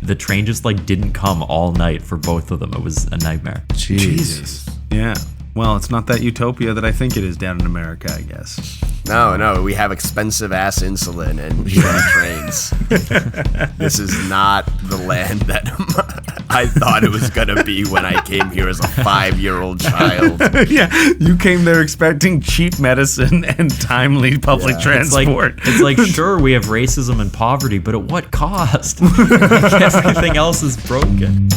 the train just like didn't come all night for both of them. It was a nightmare. Jesus. Yeah. Well, it's not that utopia that I think it is down in America, I guess. No, we have expensive ass insulin and shitty trains. This is not the land that I thought it was gonna be when I came here as a 5-year-old child. Yeah, you came there expecting cheap medicine and timely public transport. It's like sure, we have racism and poverty, but at what cost? Everything else is broken.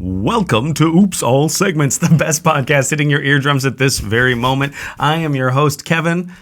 Welcome to Oops All Segments, the best podcast hitting your eardrums at this very moment. I am your host, Kevin.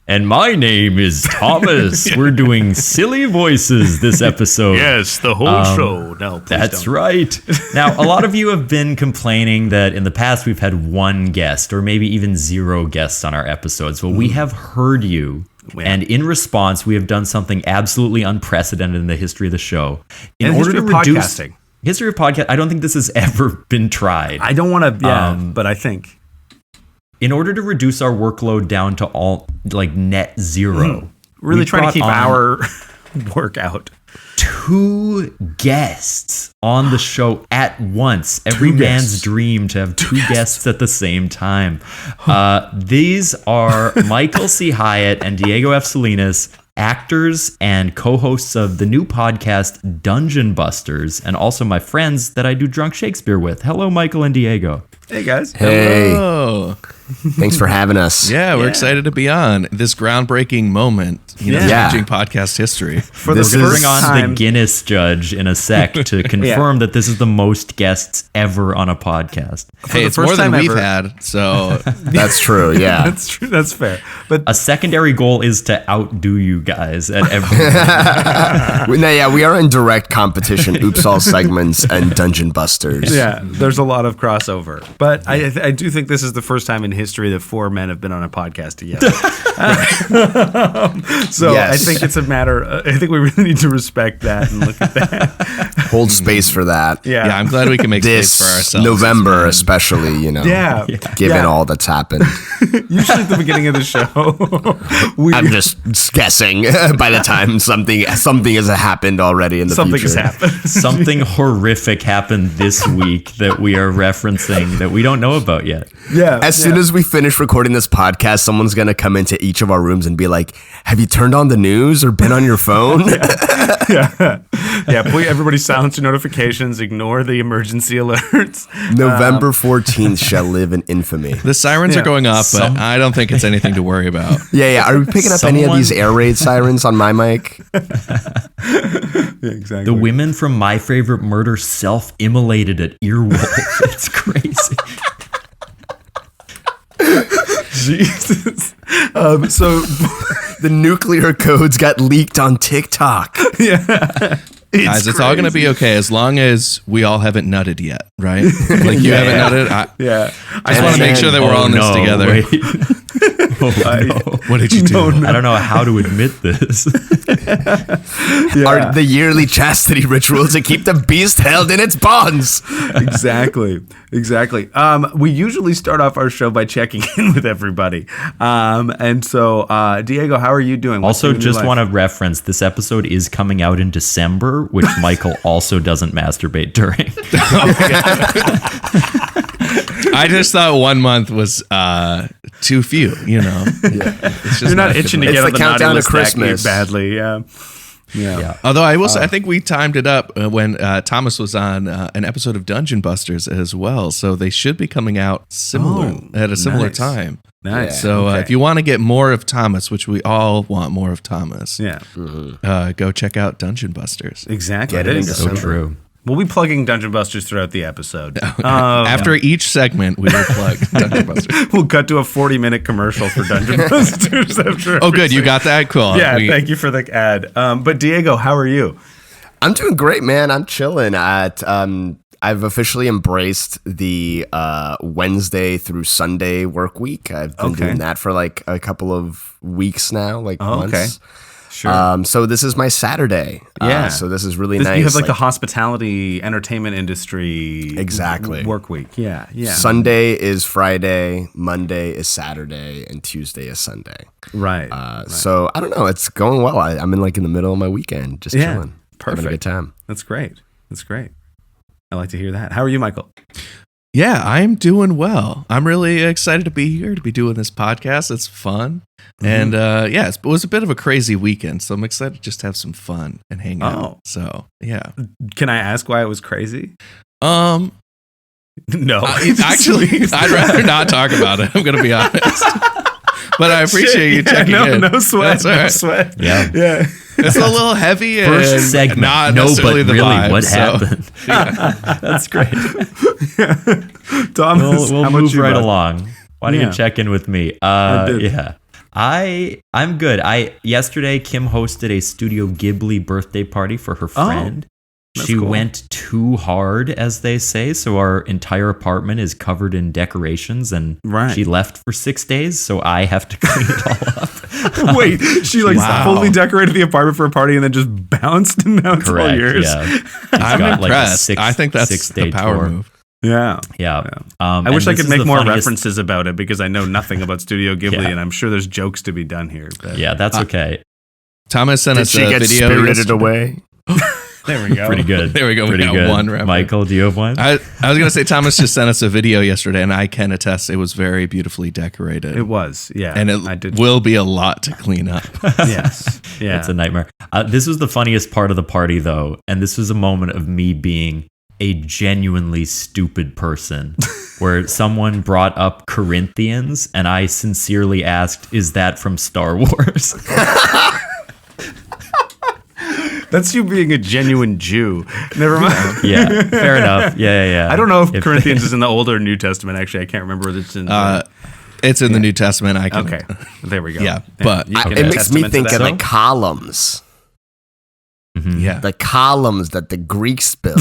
And my name is Thomas. We're doing silly voices this episode. Yes, the whole show. No, please that's don't. right. Now, a lot of you have been complaining that in the past we've had one guest or maybe even 0 guests on our episodes. Well, we have heard you. And in response, we have done something absolutely unprecedented in the history of the show. In order to reduce podcasting. History of podcast, I don't think this has ever been tried. I don't want to, but I think. In order to reduce our workload down to all like net 0. Really trying to keep our work out. 2 guests on the show at once. Every man's dream to have 2 guests at the same time. These are Michael C. Hyatt and Diego F. Salinas, actors and co-hosts of the new podcast Dungeon Busters, and also my friends that I do Drunk Shakespeare with. Hello, Michael and Diego. Hey, guys. Hey. Hello. Thanks for having us. Yeah, we're excited to be on this groundbreaking moment, changing podcast history. For the We're going to first bring on time, the Guinness judge in a sec to confirm that this is the most guests ever on a podcast. Hey, the it's first more than time we've ever. had, so That's true, yeah. That's true. That's fair. But A secondary goal is to outdo you guys at every. We are in direct competition. Oops All Segments and Dungeon Busters. yeah, there's a lot of crossover. But I do think this is the first time in history that 4 men have been on a podcast together. So Yes. I think it's a matter. I think we really need to respect that and look at that. Hold space for that. Yeah, yeah, I'm glad we can make This space for ourselves. November, especially, Yeah. given Yeah. all that's happened. Usually at the beginning of the show, we I'm just guessing by the time something has happened already in the something future. has happened. Something horrific happened this week that we are referencing that we don't know about yet. Yeah. As soon as we finish recording this podcast, someone's going to come into each of our rooms and be like, have you turned on the news or been on your phone? please, everybody silence your notifications, ignore the emergency alerts. November 14th shall live in infamy. The sirens are going up, but I don't think it's anything to worry about. Yeah. Are we picking up any of these air raid sirens on my mic? Yeah, exactly. The women from My Favorite Murder self-immolated at Earwolf. It's crazy. Jesus. So The nuclear codes got leaked on TikTok. Guys, it's all going to be okay as long as we all haven't nutted yet, right? Like you haven't nutted. I just want to make sure that we're all in this together. Wait. What did you do? I don't know how to admit this. Are the yearly chastity rituals to keep the beast held in its bonds. Exactly. We usually start off our show by checking in with everybody. And so, Diego, how are you doing? Also, just want to reference this episode is coming out in December, which Michael also doesn't masturbate during. I just thought 1 month was too few, It's just You're not itching to It's get the on the naughty countdown to list that Christmas. badly. Yeah. Although I will say, I think we timed it up when Thomas was on an episode of Dungeon Busters as well. So they should be coming out at a similar nice. time. Nice. So if you want to get more of Thomas, which we all want more of Thomas, Yeah. go check out Dungeon Busters. Exactly. Get it in So true. We'll be plugging Dungeon Busters throughout the episode. After each segment, we will plug Dungeon Busters. We'll cut to a 40-minute commercial for Dungeon Busters. After Oh, good. You got that? Cool. Yeah, thank you for the ad. But Diego, how are you? I'm doing great, man. I'm chilling. I I've officially embraced the Wednesday through Sunday work week. I've been doing that for like a couple of weeks now, like months. Okay. Sure. So this is my Saturday. Yeah. So this is really nice. You have like the hospitality entertainment industry work week. Yeah. Yeah. Sunday is Friday, Monday is Saturday, and Tuesday is Sunday. Right. So I don't know. It's going well. I'm in the middle of my weekend, just chilling. Perfect. Having a good time. That's great. I like to hear that. How are you, Michael? Yeah, I'm doing well. I'm really excited to be here, to be doing this podcast. It's fun. And it was a bit of a crazy weekend, so I'm excited to just have some fun and hang out. So, yeah. Can I ask why it was crazy? No. Actually, I'd rather not talk about it. I'm going to be honest. But I appreciate you checking in. No sweat. Right. No sweat. Yeah. It's a little heavy and First segment. not No, necessarily but the really, vibe, what so, happened? yeah. That's great. Thomas, We'll how move much you right got? along. Why don't you check in with me? Yeah. I'm good. Yesterday Kim hosted a Studio Ghibli birthday party for her friend. She cool. went too hard, as they say, so our entire apartment is covered in decorations, and she left for 6 days, so I have to clean it all up. Wait, she fully decorated the apartment for a party and then just bounced, and now it's all yours. Yeah. I'm impressed. I think that's the power move. Yeah. I wish I could make more references about it because I know nothing about Studio Ghibli, and I'm sure there's jokes to be done here. But. Yeah, that's okay. Thomas sent us a video. Did she get spirited away? There we go. Pretty good. There we go. Pretty we got good. one reference. Michael, do you have one? I was going to say, Thomas just sent us a video yesterday, and I can attest it was very beautifully decorated. It was, yeah. And it will be a lot to clean up. Yes. Yeah. It's a nightmare. This was the funniest part of the party, though, and this was a moment of me being a genuinely stupid person where someone brought up Corinthians, and I sincerely asked, is that from Star Wars? That's you being a genuine Jew. Never mind. Yeah, fair enough. Yeah. I don't know if Corinthians is in the Old or New Testament. Actually, I can't remember whether it's in. It's in the New Testament. Okay, there we go. Yeah, but it makes me think of the columns. Mm-hmm. Yeah, the columns that the Greeks built.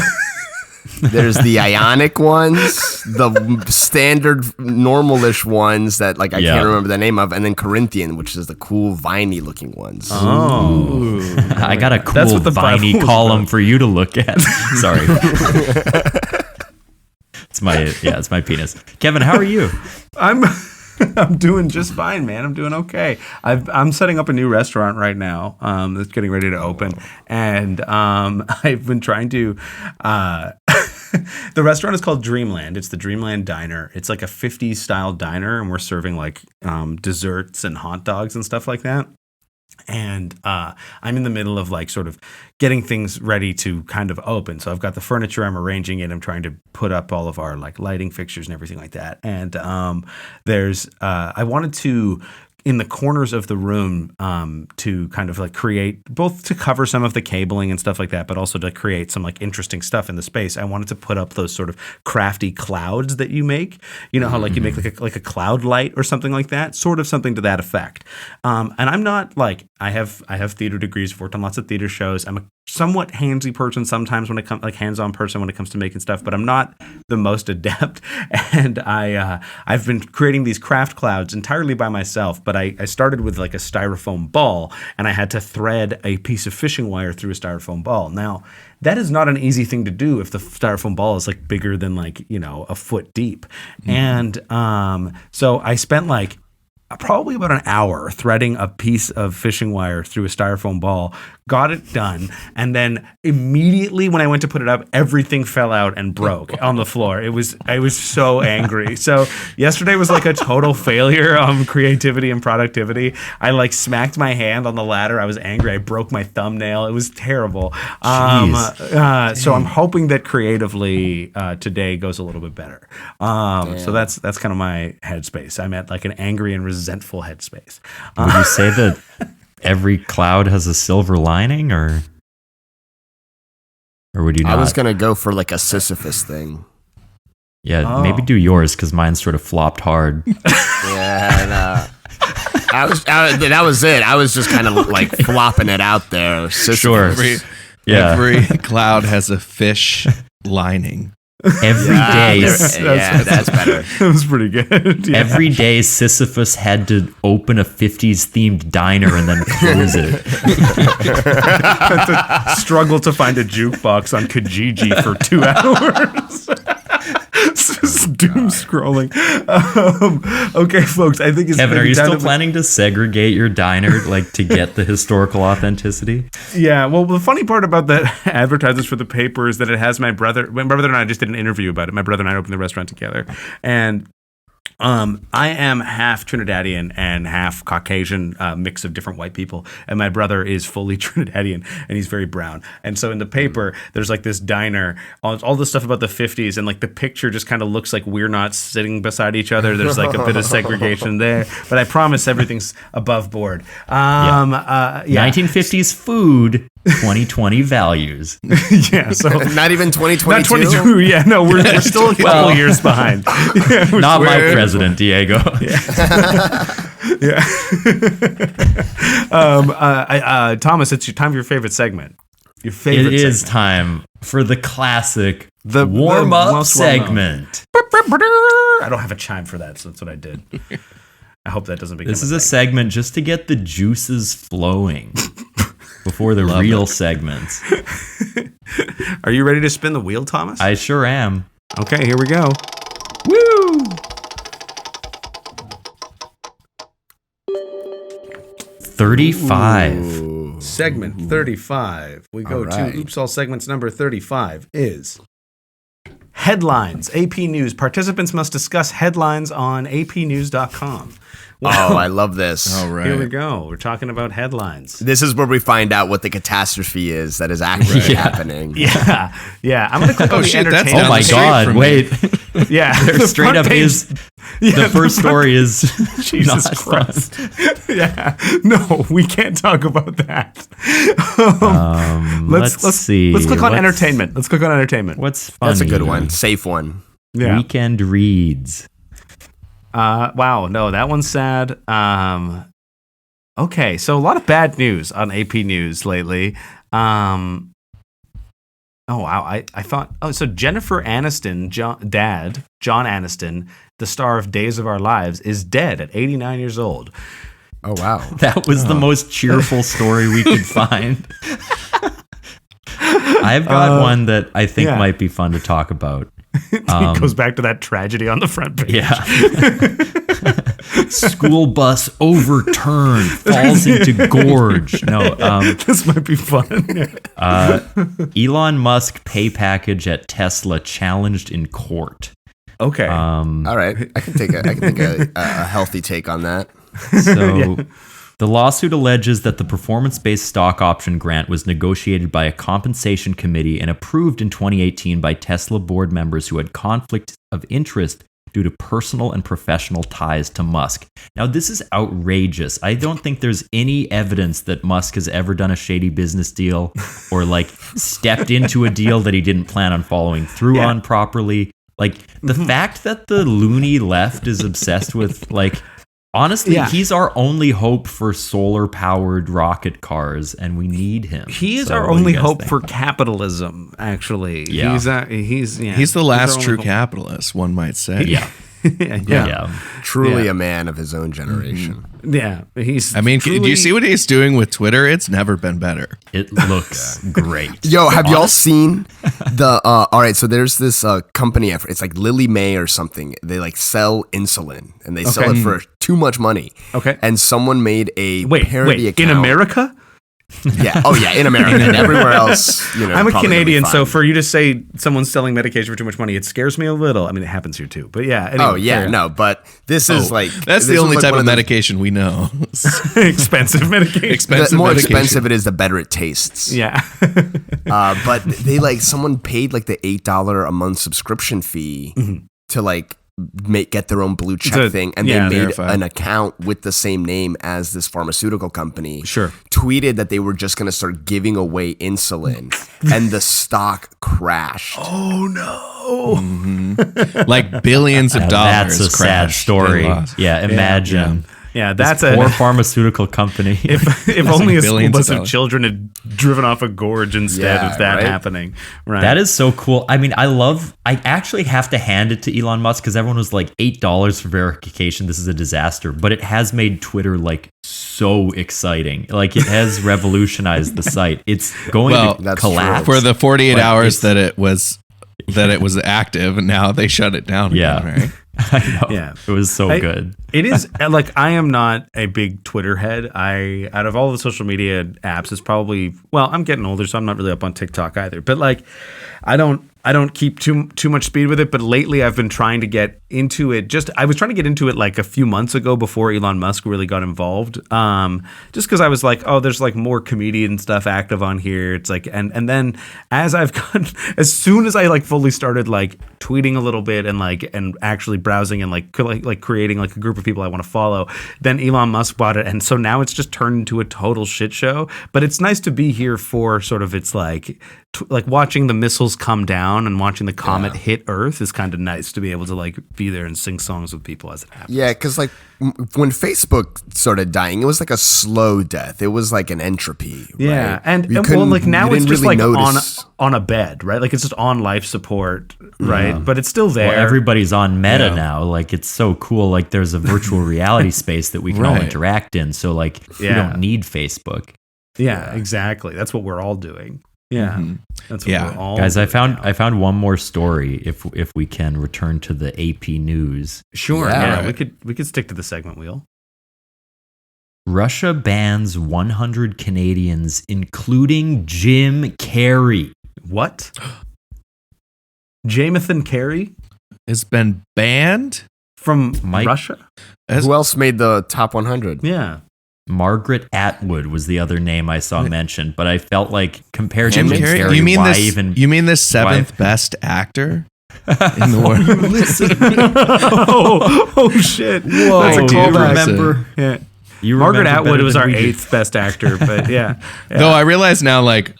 There's the Ionic ones, the standard normalish ones that I can't remember the name of, and then Corinthian, which is the cool viney looking ones. Oh, I got a cool viney column for you to look at. Sorry, it's my penis. Kevin, how are you? I'm doing just fine, man. I'm doing okay. I'm setting up a new restaurant right now that's getting ready to open, and I've been trying to. The restaurant is called Dreamland. It's the Dreamland Diner. It's like a 50s style diner, and we're serving desserts and hot dogs and stuff like that. And I'm in the middle of sort of getting things ready to kind of open. So I've got the furniture, I'm arranging it, I'm trying to put up all of our lighting fixtures and everything like that. And I wanted to, in the corners of the room, to kind of create, both to cover some of the cabling and stuff like that, but also to create some interesting stuff in the space. I wanted to put up those sort of crafty clouds that you make. You know how you make like a cloud light or something like that, sort of something to that effect. And I'm not I have theater degrees, I've worked on lots of theater shows. I'm a somewhat handsy person sometimes when it comes hands-on person when it comes to making stuff, but I'm not the most adept. And I've been creating these craft clouds entirely by myself, but I started with a styrofoam ball, and I had to thread a piece of fishing wire through a styrofoam ball. Now, that is not an easy thing to do if the styrofoam ball is bigger than a foot deep. Mm-hmm. And so I spent probably about an hour threading a piece of fishing wire through a styrofoam ball, got it done, and then immediately when I went to put it up, everything fell out and broke on the floor. I was so angry. So yesterday was a total failure on creativity and productivity. I smacked my hand on the ladder. I was angry. I broke my thumbnail. It was terrible. So I'm hoping that creatively today goes a little bit better. So that's kind of my headspace. I'm at an angry and resentful headspace. Would you say that every cloud has a silver lining, or would you not? I was gonna go for a Sisyphus thing. Yeah, maybe do yours because mine sort of flopped hard. Yeah, that was it. I was just kind of flopping it out there. Sisyphus. Sure. Every cloud has a fish lining. Every day, That's better. That was pretty good. Yeah. every day, Sisyphus had to open a 50s themed diner and then close it. Struggle to find a jukebox on Kijiji for 2 hours. Doom scrolling. Okay, folks, I think it's Evan, are maybe you time still to- planning to segregate your diner like to get the historical authenticity? Yeah, well, the funny part about the advertisements for the paper is that it has my brother and I just did an interview about it. My brother and I opened the restaurant together, and I am half Trinidadian and half Caucasian, mix of different white people, and my brother is fully Trinidadian and he's very brown. And so in the paper, there's like this diner, all the stuff about the 50s, and like the picture just kind of looks like we're not sitting beside each other. There's like a bit of segregation there, but I promise everything's above board. 1950s food, 2020 values. Yeah, so Not even 2022. not 22. Yeah, no, we're still a couple years behind. Yeah, Not my president, Diego. Thomas, it's time for your favorite segment. Your It favorite is segment. time for the classic The warm-up most well-known. segment. I don't have a chime for that, so that's what I did. I hope that doesn't become This is a segment just to get the juices flowing before the Love real it. segments. Are you ready to spin the wheel, Thomas? I sure am. Okay, here we go. Woo! 35. Segment 35. We go All right. to Oops All Segments number 35 is headlines. AP News. Participants must discuss headlines on apnews.com. Oh, I love this. All right. Here we go. We're talking about headlines. This is where we find out what the catastrophe is that is actually happening. Yeah. I'm going to click on the shit, that's entertainment. Oh down my the street God, from me. wait. Yeah. Straight front up page- is Yeah, the first story is Jesus not Christ. fun. Yeah. No, we can't talk about that. Let's see. Let's click on What's- entertainment. Let's click on entertainment. What's funny? That's a good one. Safe one. Yeah. Weekend reads. Wow. No, that one's sad. Okay. So a lot of bad news on AP News lately. Oh, wow. I thought, so Jennifer Aniston, John Aniston, the star of Days of Our Lives, is dead at 89 years old. Oh, wow. That was the most cheerful story we could find. I've got one that I think yeah. might be fun to talk about. It goes back to that tragedy on the front page. Yeah. School bus overturned, falls into gorge. No, This might be fun. Elon Musk pay package at Tesla challenged in court. Okay. All right. I can take a healthy take on that. So the lawsuit alleges that the performance-based stock option grant was negotiated by a compensation committee and approved in 2018 by Tesla board members who had conflict of interest due to personal and professional ties to Musk. Now, this is outrageous. I don't think there's any evidence that Musk has ever done a shady business deal or like stepped into a deal that he didn't plan on following through on properly. Like the fact that the loony left is obsessed with like, honestly, he's our only hope for solar-powered rocket cars, and we need him. He is So our what do only you guys hope think? for capitalism, actually. Yeah. He's He's the last our true only hope. capitalist, one might say. Yeah. Yeah. Truly Yeah. a man of his own generation. Yeah. He's I mean, do truly- you see what he's doing with Twitter? It's never been better. It looks great. Yo, have y'all seen the all right, so there's this company effort. It's like Lily May or something. They like sell insulin and they sell it for too much money. Okay. And someone made a parody Wait, account. in America? Yeah. Oh yeah, in America. And everywhere else, you know. I'm a probably gonna be Canadian, so fine. for you to say someone's selling medication for too much money, it scares me a little. I mean, it happens here too, but yeah. Anyway, Oh yeah, no, but this is like That's this the was only like type one of the- medication we know. expensive medication. The more medication. expensive it is, the better it tastes. Yeah. But they like someone paid like the $8 a month subscription fee to like get their own blue check To- thing, and yeah, they made verify. an account with the same name as this pharmaceutical company. Sure. Tweeted that they were just going to start giving away insulin, and the stock crashed. Oh no. Like billions of dollars. That's a sad crashed. They story. lost. Yeah, imagine. Yeah, that's this poor pharmaceutical company. If only a school billions bus of of dollars. children had driven off a gorge instead Yeah, of that right? happening. Right. That is so cool. I mean, I actually have to hand it to Elon Musk because everyone was like $8 for verification. This is a disaster, but it has made Twitter like so exciting. Like it has revolutionized the site. It's going to that's collapse true. For the 48 But hours it's- that it was active, and now they shut it down Yeah. again, right? I know. Yeah. It was so good. It is like I am not a big Twitter head. Out of all the social media apps, it's probably I'm getting older, so I'm not really up on TikTok either. But like, I don't keep too much speed with it. But lately, I've been trying to get into it. I was trying to get into it like a few months ago before Elon Musk really got involved. Just because I was like, oh, there's like more comedian stuff active on here. It's like, and then as soon as I like fully started like tweeting a little bit and actually browsing and like creating like a group of people I want to follow, then Elon Musk bought it, and so now it's just turned into a total shit show. But it's nice to be here for sort of it's like watching the missiles come down and watching the comet hit Earth is kind of nice to be able to like be there and sing songs with people as it happens. Yeah, because like when Facebook started dying, it was like a slow death. It was like an entropy. Yeah, right? and You well, couldn't- like now you it's didn't just really like notice. on a bed, right? Like it's just on life support, right? But it's still there. Well, everybody's on Meta Yeah. now. Like it's so cool. Like there's a virtual reality space that we can all Right. interact in. So like we Yeah. don't need Facebook. Yeah, exactly. That's what we're all doing. Yeah, that's what Yeah. we're all. Guys, I doing now. found one more story. If we can return to the AP news. Sure. Yeah. Yeah, we could stick to the segment wheel. Russia bans 100 Canadians, including Jim Carrey. What? Jamathan Carey It's been banned. from Mike- Russia? As- Who else made the top 100? Yeah. Margaret Atwood was the other name I saw mentioned, but I felt like compared to Jim Jim Carrey? Carrey, You mean why this? even? You mean the seventh best actor in the world? oh shit! Whoa, That's a do you callback. remember? Yeah. You Margaret remember Atwood better was than our we do. 8th best actor, but yeah. Though I realize now, like,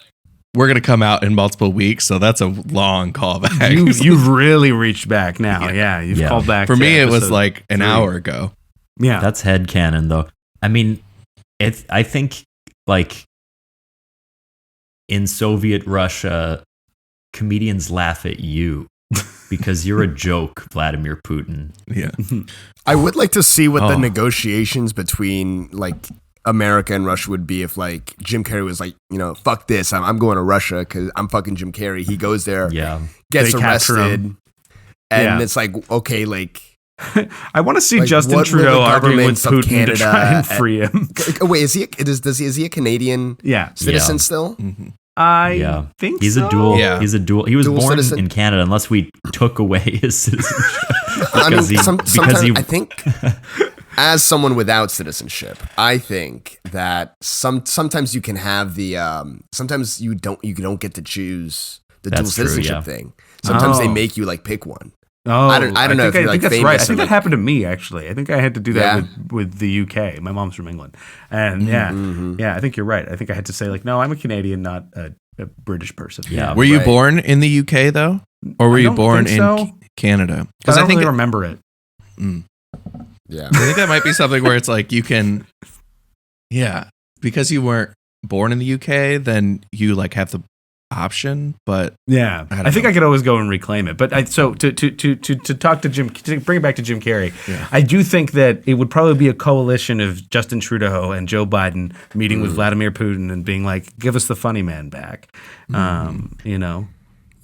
we're gonna come out in multiple weeks, so that's a long callback. You've really reached back now. Yeah, you've Yeah. called back. For to me, it was episode like an 3. hour ago. Yeah. That's headcanon, though. I mean, I think like in Soviet Russia, comedians laugh at you because you're a joke, Vladimir Putin. Yeah, I would like to see what the Oh. negotiations between like America and Russia would be if like Jim Carrey was like, fuck this, I'm going to Russia because I'm fucking Jim Carrey. He goes there, Yeah. gets They capture arrested, him. and Yeah. it's like, okay, like, I want to see Like, Justin what will Trudeau the arguing with governments of Putin to Canada try and free him. wait, is he a Canadian Yeah. citizen Yeah. still? I Yeah. think He's so. a dual. Yeah. He's a dual. He was Dual born citizen. in Canada, unless we took away his citizenship. I mean, Because he- sometimes because he- I think, as someone without citizenship, I think that sometimes you can have the sometimes you don't get to choose the dual That's true, citizenship yeah. thing. Sometimes they Oh. make you like pick one. Oh, I don't know if think, you're, like, that's famous right. I or, think like- that happened to me actually. I think I had to do that Yeah. with the UK. My mom's from England, and yeah, I think you're right. I think I had to say like, no, I'm a Canadian, not a British person. Yeah. were you Right. born in the UK though, or were I you don't born think in so. Canada? Because I I don't think really remember it. Yeah. I think that might be something where it's like you can, yeah, because you weren't born in the UK, then you like have the option. But Yeah, I don't I think know. I could always go and reclaim it. But so to talk to Jim, to bring it back to Jim Carrey, Yeah. I do think that it would probably be a coalition of Justin Trudeau and Joe Biden meeting with Vladimir Putin and being like, "Give us the funny man back." You know,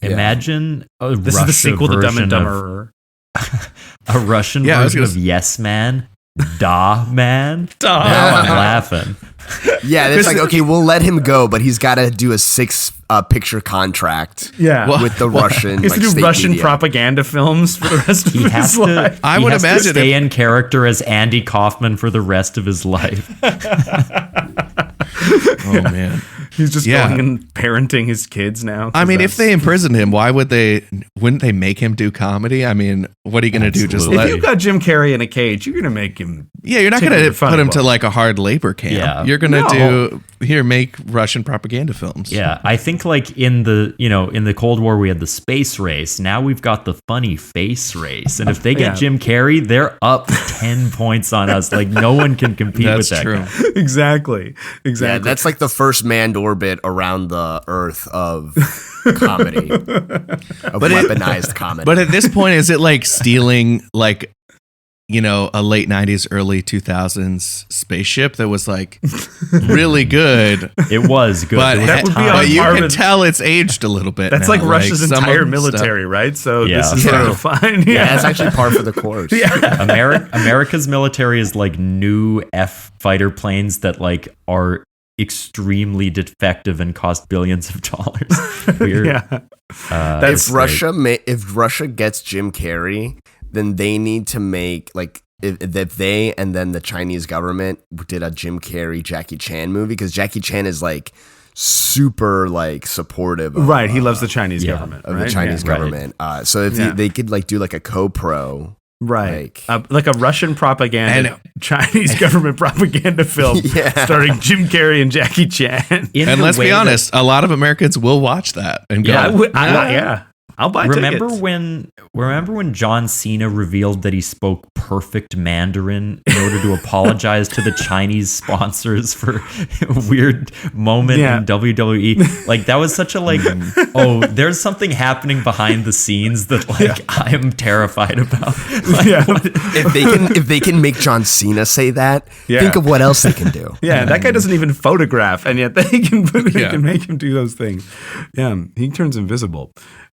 Imagine a this Russia is the sequel to Dumb version and Dumber. a Russian Yeah, I was version gonna of Yes Man, Da Man. Da Now I'm laughing. Yeah, it's like, okay, we'll let him go, but he's got to do a 6-picture contract Yeah, with the Russian, he has like, to do state Russian media. propaganda films for the rest of He his has to. life. I he would has to imagine stay if- in character as Andy Kaufman for the rest of his life. oh man, He's just Yeah. going and parenting his kids now. I mean, if that's- they imprisoned him, wouldn't they make him do comedy? I mean, what are you gonna do? Just Absolutely. if let? you've got Jim Carrey in a cage, you're gonna make him. Yeah, you're not take gonna your put funny him to book. like a hard labor camp. Yeah. You're gonna No. do here, make Russian propaganda films. Yeah, I think like in the Cold War we had the space race. Now we've got the funny face race, and if they get Jim Carrey, they're up 10 points on us. Like no one can compete with that. That's true. Guy. Exactly. Yeah, that's like the first manned orbit around the Earth of comedy, of weaponized comedy. But at this point, is it like stealing like, a late 90s, early 2000s spaceship that was like really good? It was good. But you can tell it's aged a little bit. That's now. like Russia's entire military, right? So this is sort of fine. Yeah, it's actually par for the course. Yeah. America's military is like new F fighter planes that like are extremely defective and cost billions of dollars. Weird. Yeah. If Russia gets Jim Carrey, then they need to make like if they and then the Chinese government did a Jim Carrey Jackie Chan movie, because Jackie Chan is like super like supportive of, right, he loves the Chinese government, of right? the Chinese government. So if they could like do like a co-pro, right, like a Russian propaganda and Chinese government propaganda film starring Jim Carrey and Jackie Chan. And let's be honest, a lot of Americans will watch that and go, I'll buy tickets. Remember when John Cena revealed that he spoke perfect Mandarin in order to apologize to the Chinese sponsors for a weird moment in WWE? Like that was such a like, there's something happening behind the scenes that like I am terrified about. Like, if they can make John Cena say that, think of what else they can do. Yeah, that guy doesn't even photograph, and yet they can make him do those things. Yeah, he turns invisible.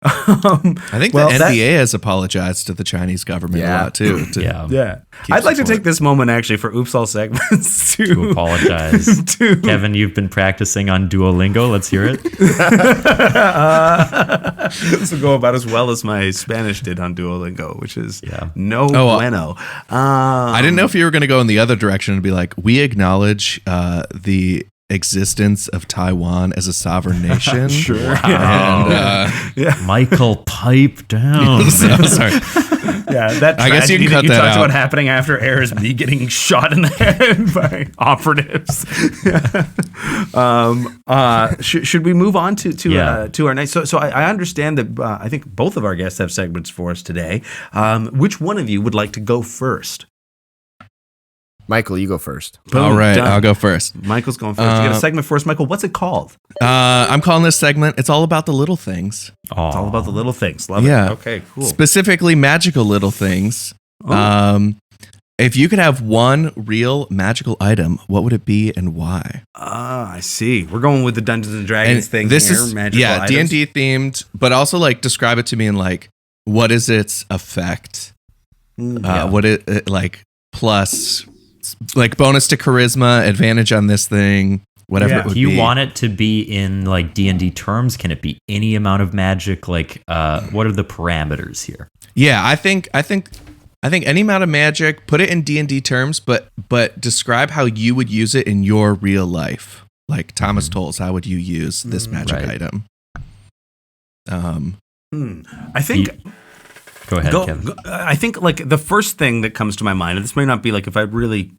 I think the NBA has apologized to the Chinese government a lot too. I'd like to take this moment actually for Oops All Segments to apologize. Kevin, you've been practicing on Duolingo. Let's hear it. This will go about as well as my Spanish did on Duolingo, which is bueno. I didn't know if you were going to go in the other direction and be like, we acknowledge the existence of Taiwan as a sovereign nation. Sure. Wow. And, Michael, pipe down. Sorry. Yeah, that I guess you can cut you that talked out. About happening after air is me getting shot in the head by operatives. Should we move on to our night? So I understand that I think both of our guests have segments for us today. Which one of you would like to go first? Michael, you go first. Boom, all right, done. I'll go first. Michael's going first. You got a segment for us, Michael. What's it called? I'm calling this segment, It's All About the Little Things. Aww. It's all about the little things. Love it. Okay, cool. Specifically magical little things. If you could have one real magical item, what would it be and why? I see. We're going with the Dungeons and Dragons thing this here. Is, magical items. D&D themed, but also like describe it to me in like, what is its effect? What it like plus... like bonus to charisma, advantage on this thing, whatever it would be. Do you want it to be in like D&D terms? Can it be any amount of magic? Like, what are the parameters here? Yeah, I think any amount of magic. Put it in D&D terms, but describe how you would use it in your real life. Like Thomas Tolles, how would you use this magic item? I think. Go ahead, Kevin. I think like the first thing that comes to my mind, and this may not be like if I really,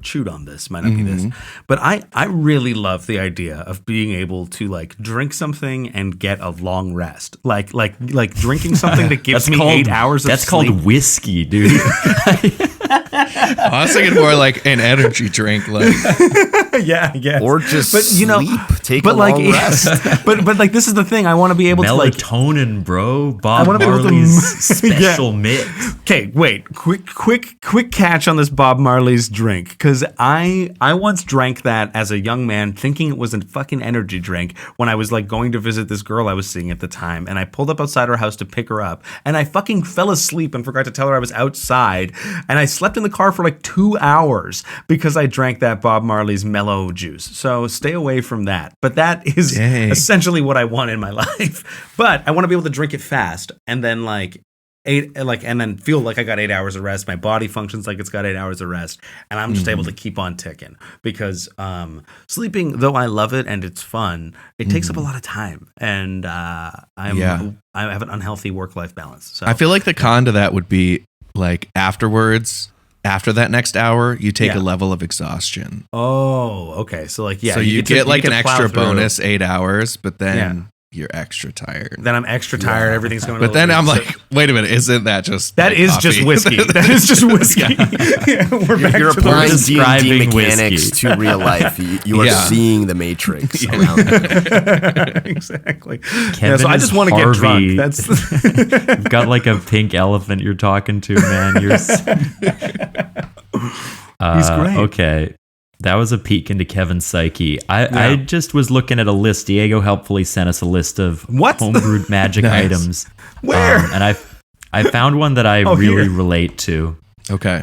chewed on this, might not be this, but I really love the idea of being able to like drink something and get a long rest. Like drinking something that gives me 8 hours of sleep. That's called whiskey, dude. I was thinking more like an energy drink, like yeah, or just sleep. Take a long rest. but like this is the thing. I want to be able melatonin, to like bro. Bob Marley's special mix. Okay, wait. Quick catch on this Bob Marley's drink, because I once drank that as a young man, thinking it was a fucking energy drink when I was like going to visit this girl I was seeing at the time, and I pulled up outside her house to pick her up, and I fucking fell asleep and forgot to tell her I was outside, and I slept in the car for like 2 hours because I drank that Bob Marley's mellow juice. So stay away from that. But that is essentially what I want in my life. But I want to be able to drink it fast and then and then feel like I got 8 hours of rest. My body functions like it's got 8 hours of rest, and I'm just able to keep on ticking. Because sleeping, though I love it and it's fun, it takes up a lot of time, and I have an unhealthy work-life balance. So I feel like the con to that would be like afterwards, after that next hour, you take Yeah. a level of exhaustion. Oh, okay. So like, yeah. So you to- get like to an plow extra through. bonus 8 hours, but then Yeah. you're extra tired. Then I'm extra tired. Everything's going. But then over. I'm So- like, wait a minute, isn't that just that like is coffee? just whiskey. That is just whiskey. Yeah, we're back You're to the applying whiskey. D&D describing mechanics whiskey. to real life. You are Yeah. seeing the Matrix around you. Exactly. Kevin so I is just want to get Harvey. drunk. That's You've got like a pink elephant you're talking to, man. He's great. Okay. That was a peek into Kevin's psyche. I just was looking at a list. Diego helpfully sent us a list of What? homebrewed magic Nice. items. Where? And I found one that I really here. relate to. Okay.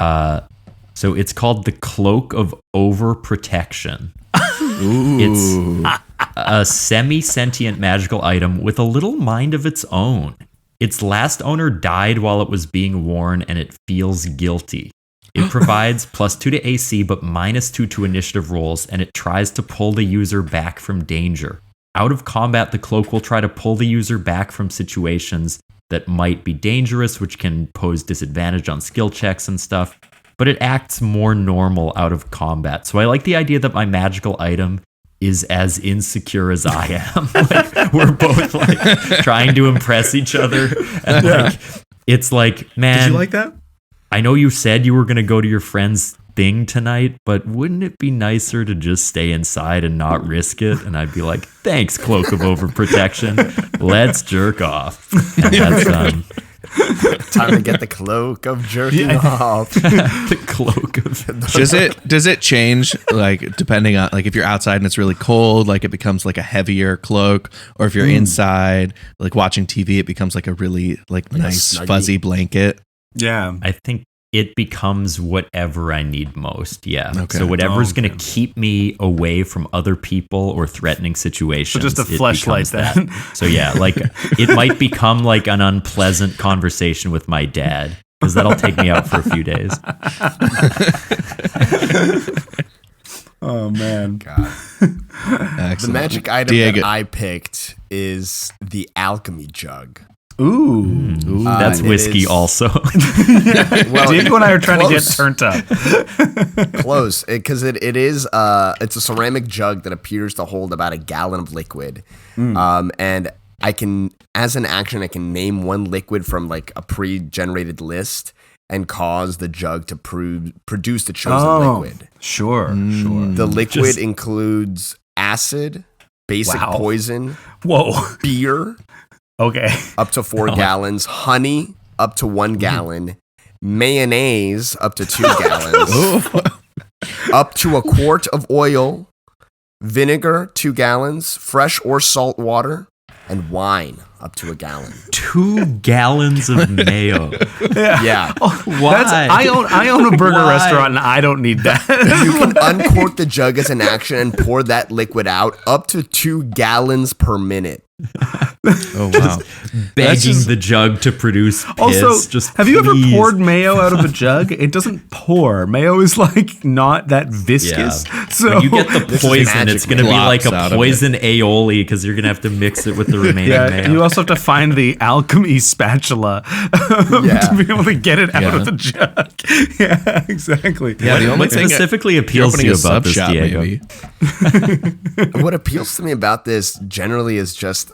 So it's called the Cloak of Overprotection. Ooh. It's a semi-sentient magical item with a little mind of its own. Its last owner died while it was being worn, and it feels guilty. It provides +2 to AC, but -2 to initiative rolls, and it tries to pull the user back from danger. Out of combat, the cloak will try to pull the user back from situations that might be dangerous, which can pose disadvantage on skill checks and stuff, but it acts more normal out of combat. So I like the idea that my magical item is as insecure as I am. Like, we're both like trying to impress each other. And like, it's like, man, Did you like that? I know you said you were going to go to your friend's thing tonight, but wouldn't it be nicer to just stay inside and not risk it? And I'd be like, thanks, Cloak of Overprotection. Let's jerk off. And that's Time to get the cloak of jerking off. the Cloak of... Does it change like depending on like if you're outside and it's really cold, like it becomes like a heavier cloak, or if you're inside like watching TV, it becomes like a really like a nice snuggie. fuzzy blanket. Yeah. I think it becomes whatever I need most. Yeah. Okay. So whatever's Okay. going to keep me away from other people or threatening situations. So just a it fleshlight becomes then. that. So yeah, like it might become like an unpleasant conversation with my dad, because that'll take me out for a few days. Oh man. God. Excellent. The magic item Diego. that I picked is the alchemy jug. Ooh. Ooh. That's it whiskey is- also. Well, Diego and I are trying to get close. turned up. Close, because it is it's a ceramic jug that appears to hold about a gallon of liquid, and I can, as an action, I can name one liquid from like a pre-generated list and cause the jug to produce the chosen liquid. Sure. The liquid Just- includes acid, basic Wow. poison, Whoa. beer Okay. up to 4 gallons, honey up to 1 gallon, mayonnaise up to 2 gallons, up to a quart of oil, vinegar 2 gallons, fresh or salt water, and wine up to 1 gallon. 2 gallons of mayo. Yeah. Why? I own a burger Why? restaurant and I don't need that. You can uncork the jug as an action and pour that liquid out up to 2 gallons per minute. Oh wow. Begging the jug to produce piss. Also, just have you ever please. poured mayo out of a jug? It doesn't pour. Mayo is like not that viscous. So When you get the This is poison, magic, it's going to be man. like Flops out a of poison aioli, because you're going to have to mix it with the remaining yeah, mayo. you also have to find the alchemy spatula Yeah. to be able to get it out Yeah. of the jug. Yeah, exactly. Yeah, the only what thing specifically you're appeals to opening you a about sub this, shop, Diego? maybe. What appeals to me about this generally is just,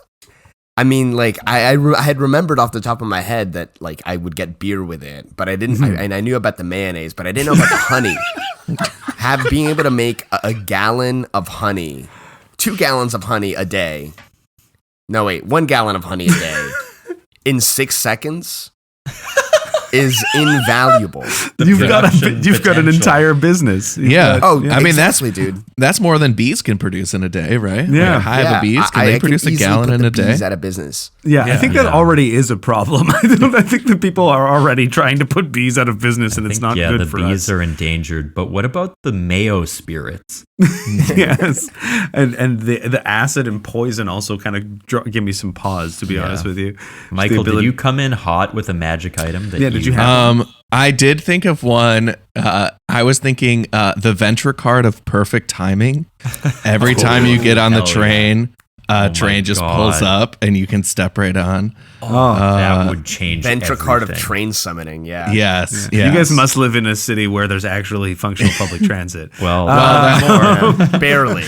I mean, like I had remembered off the top of my head that like I would get beer with it, but I didn't. And I knew about the mayonnaise, but I didn't know about the honey. Being able to make a gallon of honey, 2 gallons of honey a day. No, wait, 1 gallon of honey a day in 6 seconds is invaluable. You've got production an potential. entire business. Yeah. Oh, I mean exactly, dude. that's more than bees can produce in a day, right? Yeah. Like a hive of bees, can I they produce a easily gallon put in the a day? bees out of business. Yeah, I think that Yeah. already is a problem. I think that people are already trying to put bees out of business, and it's not yeah, good the for bees us. are endangered. But what about the mayo spirits? Yes, and the acid and poison also kind of give me some pause, to be honest with you. Michael, The did ability- you come in hot with a magic item? That Yeah, did you have? I did think of one. I was thinking the Venture card of perfect timing. Every time you get on the hell yeah. train, train just pulls up and you can step right on. That would change Ventricart of everything. train summoning. Yeah. Yes. You guys must live in a city where there's actually functional public transit. Well, Barely.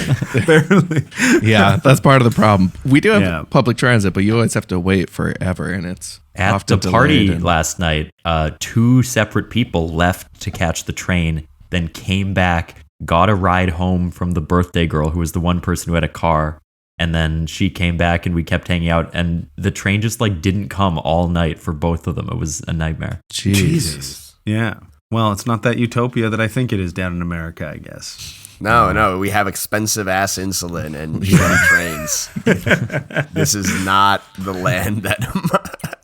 Barely. Yeah, that's part of the problem. We do have Yeah. public transit, but you always have to wait forever, and it's at often the party delayed and- last night, 2 separate people left to catch the train, then came back, got a ride home from the birthday girl who was the one person who had a car. And then she came back and we kept hanging out, and the train just like didn't come all night for both of them. It was a nightmare. Jesus. Yeah. Well, it's not that utopia that I think it is down in America, I guess. No, we have expensive ass insulin and shitty trains. This is not the land that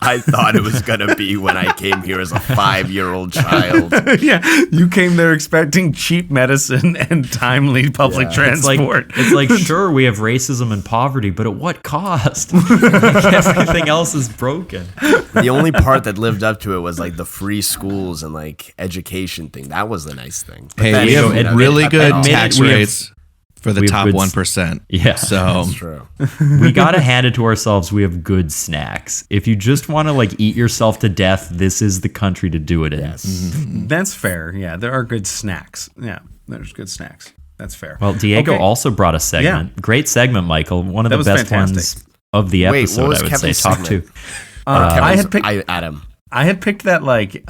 I thought it was going to be when I came here as a 5-year-old child. Yeah. You came there expecting cheap medicine and timely public transport. It's like sure, we have racism and poverty, but at what cost? Like, everything else is broken. The only part that lived up to it was like the free schools and like education thing. That was the nice thing. But Hey, then, we have you know, really good admit it, tax we have- rates for the we have top good 1%. Yeah. So That's true. We gotta hand it to ourselves. We have good snacks. If you just want to like eat yourself to death, this is the country to do it in. Yes. That's fair. Yeah. There are good snacks. Yeah. There's good snacks. That's fair. Well, Diego Okay. also brought a segment. Yeah. Great segment, Michael. One of That the was best fantastic. ones of the Wait, episode, what was I would say. Kevin's Top segment? 2. I had picked Adam. I had picked that like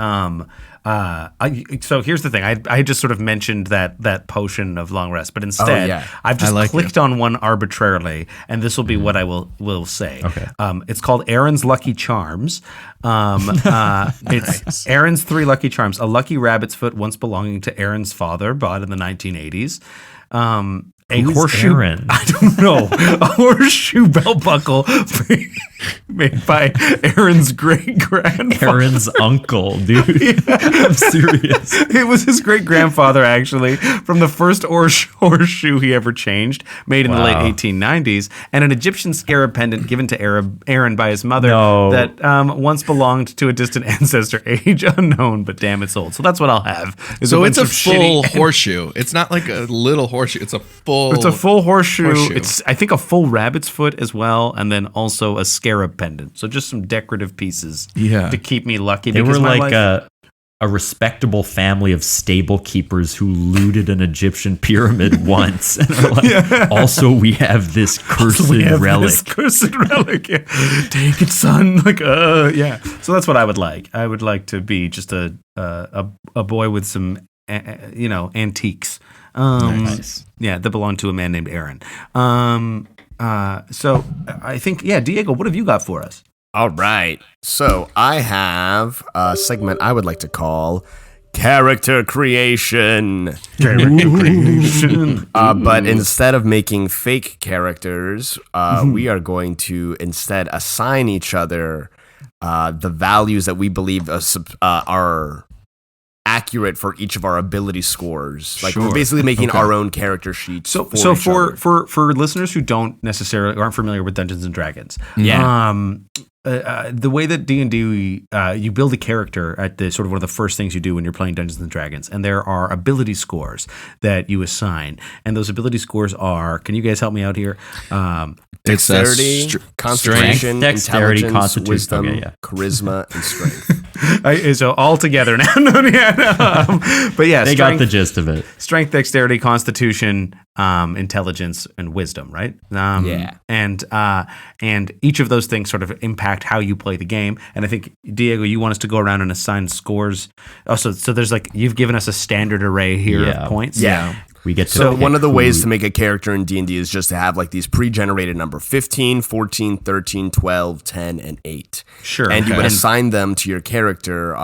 so here's the thing. I just sort of mentioned that potion of long rest, but instead yeah. I've just like clicked on one arbitrarily, and this will be what I will say. Okay. It's called Aaron's Lucky Charms. It's Aaron's 3 Lucky Charms. A lucky rabbit's foot once belonging to Aaron's father, bought in the 1980s. A Who's horseshoe. Aaron? I don't know. A horseshoe belt buckle made by Aaron's great grandfather. Aaron's uncle, dude. I'm serious. It was his great grandfather, actually, from the first horseshoe he ever changed, made in the late Wow. 1890s, and an Egyptian scarab pendant given to Aaron by his mother No. that once belonged to a distant ancestor, age unknown, but damn, it's old. So that's what I'll have. is So it's bunch a of full shitty- horseshoe. It's not like a little horseshoe. It's a full. It's a full horseshoe. Horseshoe. It's, I think, a full rabbit's foot as well, and then also a scarab pendant. So just some decorative pieces Yeah. to keep me lucky. They because were my like life- a respectable family of stable keepers who looted an Egyptian pyramid once. And are like, also, we have this cursed we have relic. this cursed relic. Yeah. Take it, son. Like, yeah. So that's what I would like. I would like to be just a boy with some, antiques. Nice. Yeah, that belong to a man named Aaron. So I think, Diego, what have you got for us? All right. So I have a segment I would like to call Character Creation. But instead of making fake characters, we are going to instead assign each other the values that we believe are accurate for each of our ability scores. Like we're basically making our own character sheets. So each other. for listeners who don't necessarily aren't familiar with Dungeons and Dragons, the way that D&D, you build a character at the sort of one of the first things you do when you're playing Dungeons and Dragons, and there are ability scores that you assign, and those ability scores are. Can you guys help me out here? Dexterity, concentration, dexterity, intelligence, constitution. wisdom, Okay, yeah. charisma, and strength. So all together now. But yeah, They strength, got the gist of it. strength, dexterity, constitution, intelligence, and wisdom, right? Yeah. And each of those things sort of impact how you play the game. And I think, Diego, you want us to go around and assign scores. Oh, so there's like, you've given us a standard array here of points. Yeah. We get to So pick one of the who- ways to make a character in D&D is just to have like these pre-generated number 15, 14, 13, 12, 10, and 8. Sure. And you Okay. would assign them to your character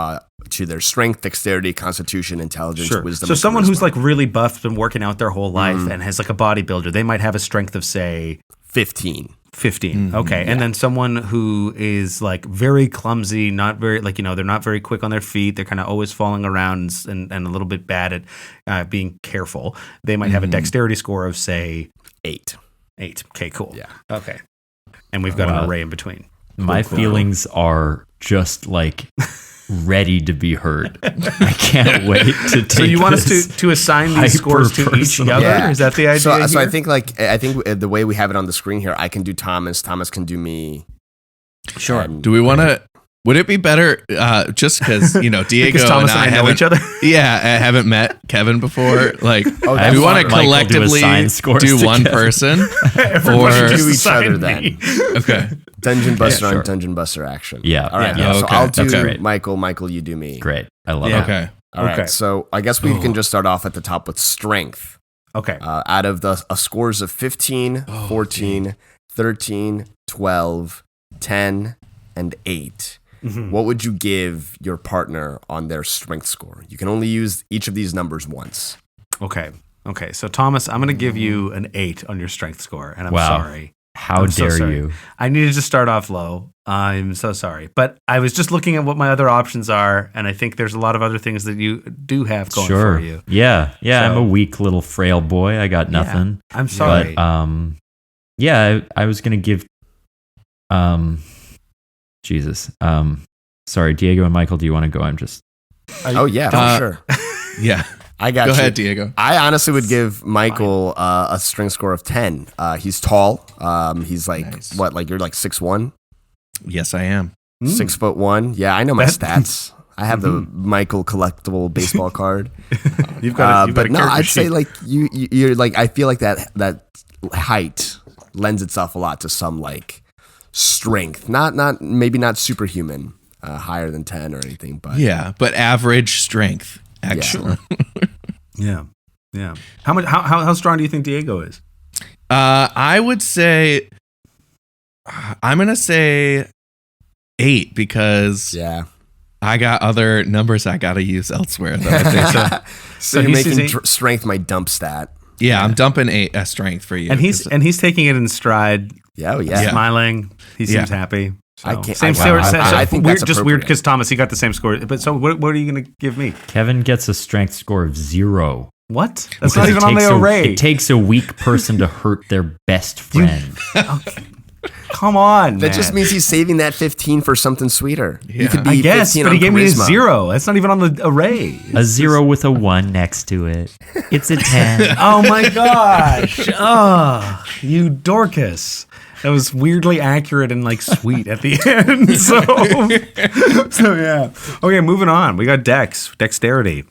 to their strength, dexterity, constitution, intelligence, wisdom. So and someone charisma. who's like really buff, been working out their whole life, and has like a bodybuilder, they might have a strength of, say, 15. 15. Okay. And then someone who is like very clumsy, not very, like, they're not very quick on their feet. They're kind of always falling around and a little bit bad at being careful. They might have a dexterity score of, say, 8. 8. Okay, cool. Yeah. Okay. And we've got an array in between. My feelings are just like ready to be heard. I can't wait to take. So you want us to assign these scores to each other? Yeah. Is that the idea? So I think the way we have it on the screen here, I can do Thomas. Thomas can do me. Sure. Do we want to? Would it be better just because Diego because Thomas and I know each other? Yeah, I haven't met Kevin before. Like, do that's we want to fine. collectively do one person, Or should do each assign other me. then? Okay. Dungeon Buster sure. on Dungeon Buster action. Yeah. All right. Yeah. So Okay. I'll do That's great. Michael. Michael, you do me. Great. I love Yeah. it. Okay. All right. Okay. So I guess we can just start off at the top with strength. Okay. Out of the scores of 15, 14, 13, 12, 10, and 8. What would you give your partner on their strength score? You can only use each of these numbers once. Okay. So Thomas, I'm going to give you an 8 on your strength score, and I'm Wow. sorry. How I'm so dare sorry. you? I needed to start off low. I'm so sorry. But I was just looking at what my other options are, and I think there's a lot of other things that you do have going Sure. for you. Yeah. So- I'm a weak little frail boy. I got nothing. Yeah, I'm sorry. But I was gonna give Jesus. Sorry, Diego and Michael, do you want to go? I'm just Oh, yeah, for sure. Yeah. I got Go you. ahead, Diego. I honestly would give Michael a strength score of 10. He's tall. He's like, Nice. what, like you're like 6'1"? Yes, I am. 6'1". Yeah, I know my That- stats. I have the Michael collectible baseball card. You've got a But no, character I'd say sheet. like you're like, I feel like that height lends itself a lot to some like strength. Maybe not superhuman, higher than 10 or anything, but Yeah, but average strength. Excellent. Yeah. How strong do you think Diego is? I would say I'm gonna say 8 because yeah. I got other numbers I gotta use elsewhere. Though, I think. So, So you're he's- making he's- strength my dump stat. yeah, I'm dumping 8 as strength for you. And he's taking it in stride, Yeah, yeah. smiling. He seems Yeah. happy. So. I can't- Same I- score. I think weird, that's just weird appropriate. because Thomas, he got the same score. But so what are you going to give me? Kevin gets a strength score of 0. What? That's Because not even on the array. It takes a weak person to hurt their best friend. Come on, That man. just means he's saving that 15 for something sweeter. Yeah. You could be I guess, 15 but on he gave me a charisma. 0. That's not even on the array. A 0 with a 1 next to it. It's a 10. Oh my gosh! Oh, you Dorcas. That was weirdly accurate and like sweet at the end. So yeah. Okay, moving on. We got dexterity.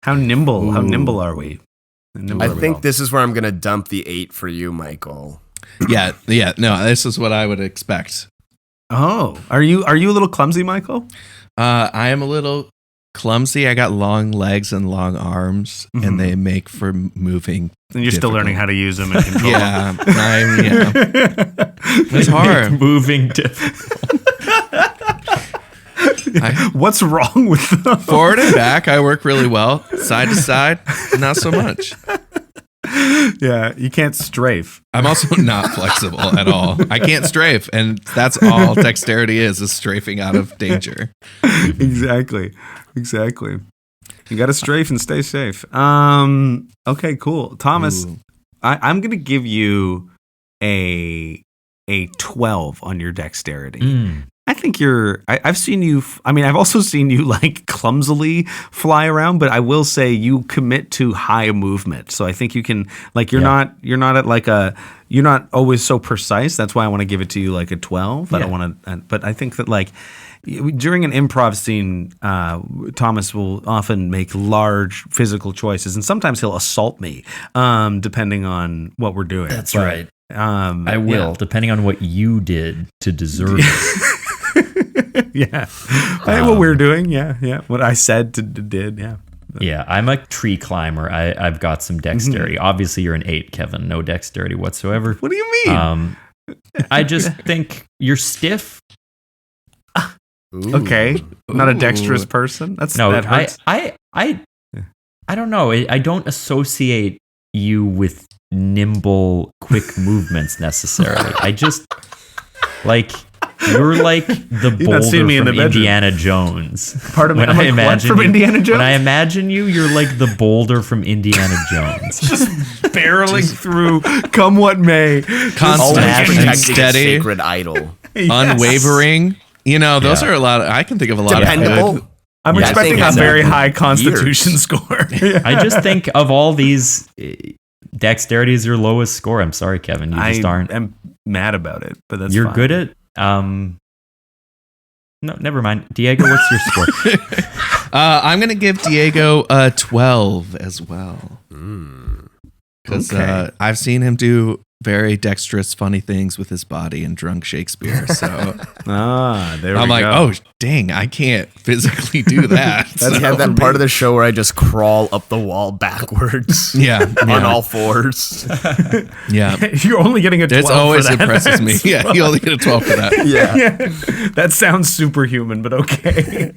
How nimble? How nimble are we? How nimble I are we think all? this is where I'm going to dump the 8 for you, Michael. yeah. No, this is what I would expect. Oh, are you a little clumsy, Michael? I am a little clumsy. I got long legs and long arms, and they make for moving. And you're still difficult. learning how to use them and control them. Yeah, it's hard. Moving difficult. What's wrong with them? Forward and back, I work really well. Side to side, not so much. Yeah, you can't strafe. I'm also not flexible at all. I can't strafe, and that's all dexterity is strafing out of danger. Exactly. You got to strafe and stay safe. Okay, cool. Thomas, Ooh. I'm going to give you a 12 on your dexterity. I think I've seen you, I've also seen you like clumsily fly around, but I will say you commit to high movement. So I think you can, like, you're not at like you're not always so precise. That's why I want to give it to you like a 12. I don't want to, but I think that like during an improv scene, Thomas will often make large physical choices, and sometimes he'll assault me, depending on what we're doing. That's But, right. I I will, depending on what you did to deserve it. Yeah. What we're doing. Yeah. What I said did. Yeah. Yeah, I'm a tree climber. I've got some dexterity. Obviously, you're an 8, Kevin. No dexterity whatsoever. What do you mean? I just think you're stiff. Ooh. Okay. Not a Ooh. dexterous person. That hurts. I don't know. I don't associate you with nimble, quick movements necessarily. I just like you're like the You've not boulder seen me in from the bedroom. Indiana Jones. Pardon me. When I'm I like, what imagine from you- Indiana Jones? When I imagine you, you're like the boulder from Indiana Jones. barreling through, come what may. Constant Always Smash and protecting a steady, sacred idol. Yes. unwavering. You know, those Yeah. are a lot. I can think of a lot Dependable. of good I'm Yeah, expecting I a think very it's high constitution years. score. I just think of all these, dexterity is your lowest score. I'm sorry, Kevin. You just aren't. I'm mad about it, but that's You're fine. good at. No, never mind. Diego, what's your score? I'm going to give Diego a 12 as well. Because Okay. I've seen him do very dexterous, funny things with his body in Drunk Shakespeare. So There I'm we like, go. oh, dang, I can't physically do that. We have that part of the show where I just crawl up the wall backwards. Yeah. On all fours. Yeah. You're only getting a 12 It always for that. impresses me. Yeah, you only get a 12 for that. Yeah. Yeah. That sounds superhuman, but okay.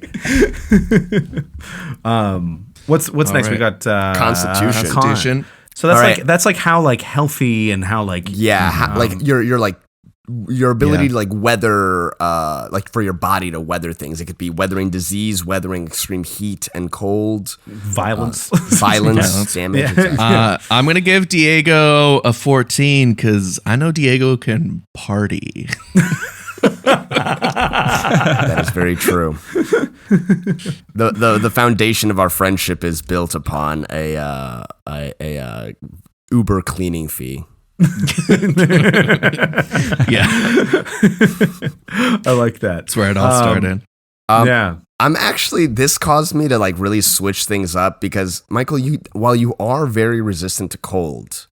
What's next? We right. got Constitution. Constitution. So that's All like right. that's like how like healthy and how like Like your ability Yeah. to like weather like for your body to weather things. It could be weathering disease, weathering extreme heat and cold, violence. violence, damage. Yeah. Exactly. I'm going to give Diego a 14 because I know Diego can party. That is very true. The foundation of our friendship is built upon a Uber cleaning fee. Yeah. I like that. That's where it all started. Yeah. I'm actually, this caused me to like really switch things up because Michael, while you are very resistant to cold,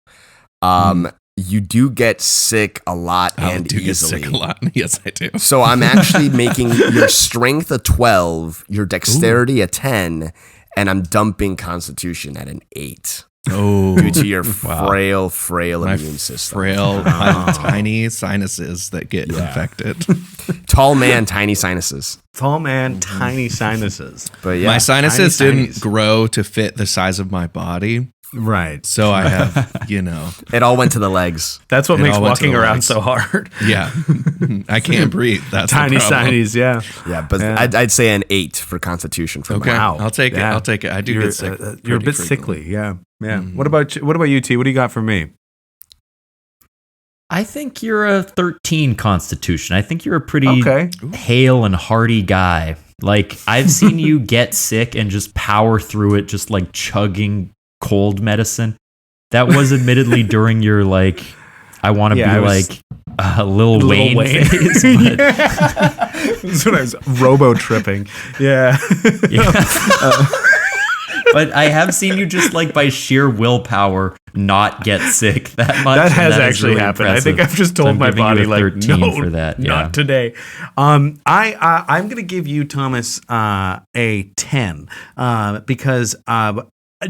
you do get sick a lot I and do get easily. sick a lot. Yes, I do. So I'm actually making your strength a 12, your dexterity a 10, and I'm dumping constitution at an 8 Oh, due to your frail my immune system. frail, tiny sinuses that get infected. Tall man, tiny sinuses. Tall man, tiny sinuses. But yeah, My sinuses tiny didn't sinuses. grow to fit the size of my body. Right. So I have, it all went to the legs. That's what It makes all went to walking the around legs. so hard. yeah, I can't breathe. That's Tiny the problem. sinuses, yeah. Yeah, but Yeah. I'd say an 8 for constitution for Okay, mine. Wow. I'll take Yeah. it. I'll take it. I do You're, get sick. you're a pretty bit frequently. sickly, yeah. Yeah. What about you, T? What do you got for me? I think you're a 13 constitution. I think you're a pretty Okay. hale and hearty guy. Like, I've seen you get sick and just power through it, just like chugging cold medicine. That was admittedly during your, like, I want to Yeah, be I was- like Lil Wayne phase. But, That's when I was robo-tripping. Yeah. but I have seen you just like by sheer willpower not get sick that much. That and has is actually really happened. impressive. I think I've just So told I'm my giving you body a like 13 no, for that. Yeah. not today. I'm gonna give you, Thomas, a 10 because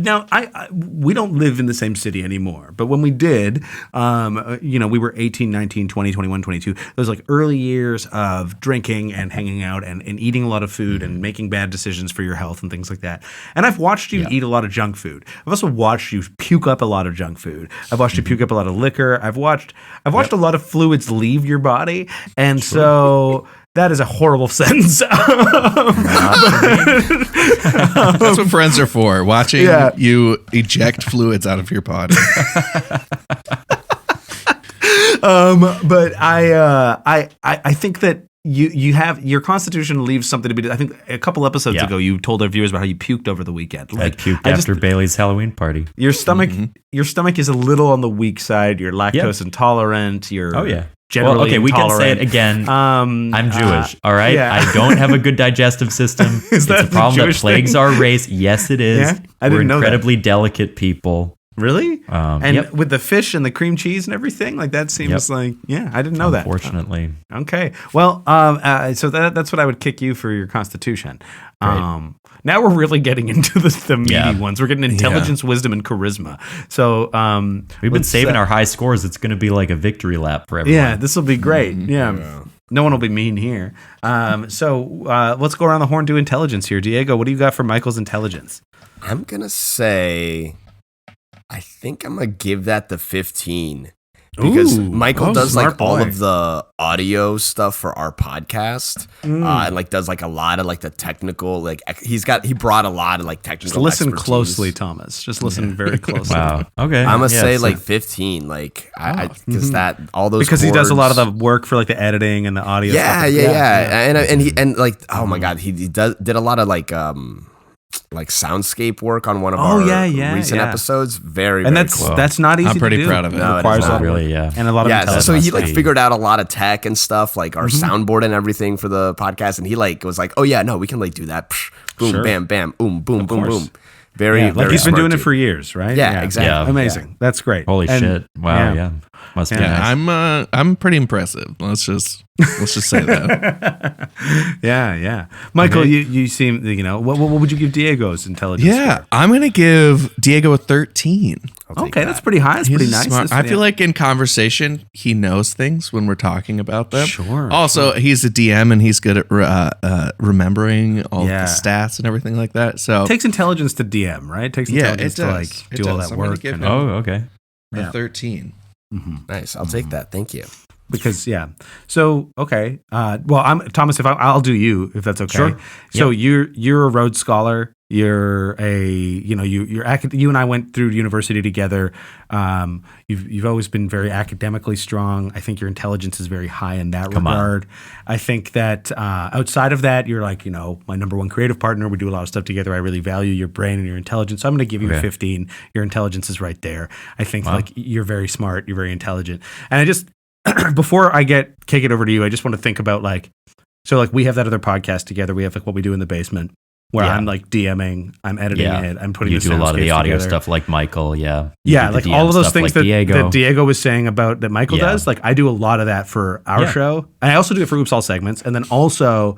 now we don't live in the same city anymore, but when we did, we were 18, 19, 20, 21, 22. Those like early years of drinking and hanging out and eating a lot of food and making bad decisions for your health and things like that. And I've watched you eat a lot of junk food. I've also watched you puke up a lot of junk food. I've watched you puke up a lot of liquor. I've watched a lot of fluids leave your body. And so that is a horrible sentence. That's what friends are for. Watching you eject fluids out of your body. But I think that you have your constitution leaves something to be. I think a couple episodes ago you told our viewers about how you puked over the weekend. I puked after Bailey's Halloween party. Your stomach is a little on the weak side. You're lactose intolerant. You're generally we can say intolerant. it again. I'm Jewish. All right, yeah. I don't have a good digestive system. Is that it's a problem the that Jewish plagues thing? our race. Yes, it is. Yeah? I didn't We're know that. incredibly delicate people. Really? And Yep. with the fish and the cream cheese and everything, like that seems like I didn't know that. Unfortunately. Okay. Well, so that's what I would kick you for your constitution. Now we're really getting into the meaty ones. We're getting intelligence, wisdom, and charisma. So We've been saving our high scores. It's going to be like a victory lap for everyone. Yeah, this will be great. Yeah. No one will be mean here. So let's go around the horn, do intelligence here. Diego, what do you got for Michael's intelligence? I'm going to say, I think I'm going to give that the 15 because Ooh. Michael does like smart all boy. of the audio stuff for our podcast, and like does like a lot of like the technical, like he brought a lot of like technical. Just listen expertise. closely, Thomas. Just listen very closely. Wow. Okay. I'm gonna say so- like 15, like because that all those Because he does a lot of chords- the work for like the editing and the audio. yeah, stuff. and he and like oh my god, he did a lot of like soundscape work on one of our recent episodes. Very, And very that's cool. that's not easy. I'm pretty to do. proud of it. No, it requires is a lot not. of work. Really, yeah. And a lot of Yeah, intelligence. so he must like be- figured out a lot of tech and stuff, like our soundboard and everything for the podcast, and he like was like, "Oh yeah, no, we can like do that." Psh, boom, Sure. bam, bam, boom, boom, boom, course. boom. Very, Yeah, like very he's been smart doing it dude. for years, right? Yeah, exactly. Yeah. Amazing. That's great. Holy And- shit! Wow. Yeah. Must be Yeah, nice. I'm pretty impressive. Let's just say that. Yeah. Michael, Okay. you seem, what would you give Diego's intelligence? Yeah, score? I'm gonna give Diego a 13. I'll take Okay, that. that's pretty high. That's He's pretty nice. smart. That's- I feel like in conversation he knows things when we're talking about them. Sure, Also, he's a DM and he's good at remembering all Yeah. the stats and everything like that. So it takes intelligence to DM, right? It takes Yeah, intelligence it to does. like It do all does. that I'm gonna work. give and- him- Oh, okay. a 13. Nice. I'll take that. Thank you. Because so okay, I'm Thomas. I'll do you if that's okay. Sure. So you're a Rhodes Scholar. You're a you and I went through university together. You've always been very academically strong. I think your intelligence is very high in that regard. I think that outside of that, you're like my number one creative partner. We do a lot of stuff together. I really value your brain and your intelligence. So I'm going to give you a 15. Your intelligence is right there. I think like you're very smart. You're very intelligent, and I just. Before I kick it over to you, I just want to think about we have that other podcast together. We have like what we do in the basement where I'm like DMing, I'm editing it, I'm putting You the do a lot of the soundscapes audio together. stuff like Michael. Yeah. You Yeah, do the like DM all of those stuff things like that Diego was saying about that Michael Yeah. does. Like I do a lot of that for our show. And I also do it for Oops All segments. And then also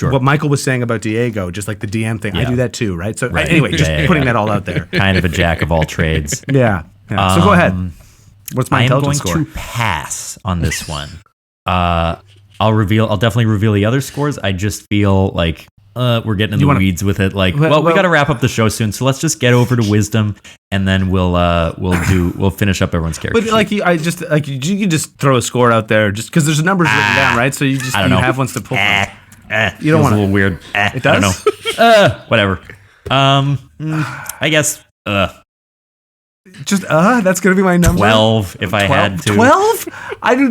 what Michael was saying about Diego, just like the DM thing, I do that too, right? So anyway, just putting that all out there. Kind of a jack of all trades. Yeah. So go ahead. What's my I am going intelligence score? to pass on this one. I'll definitely reveal the other scores. I just feel like we're getting in the weeds with it. Like, we got to wrap up the show soon, so let's just get over to wisdom, and then we'll finish up everyone's character. But you can just throw a score out there, just because there's numbers written down, right? So you have ones to pull from. You don't want a little weird. It does? I don't know. Whatever. I guess Just that's gonna be my number. 12 if I had to. 12?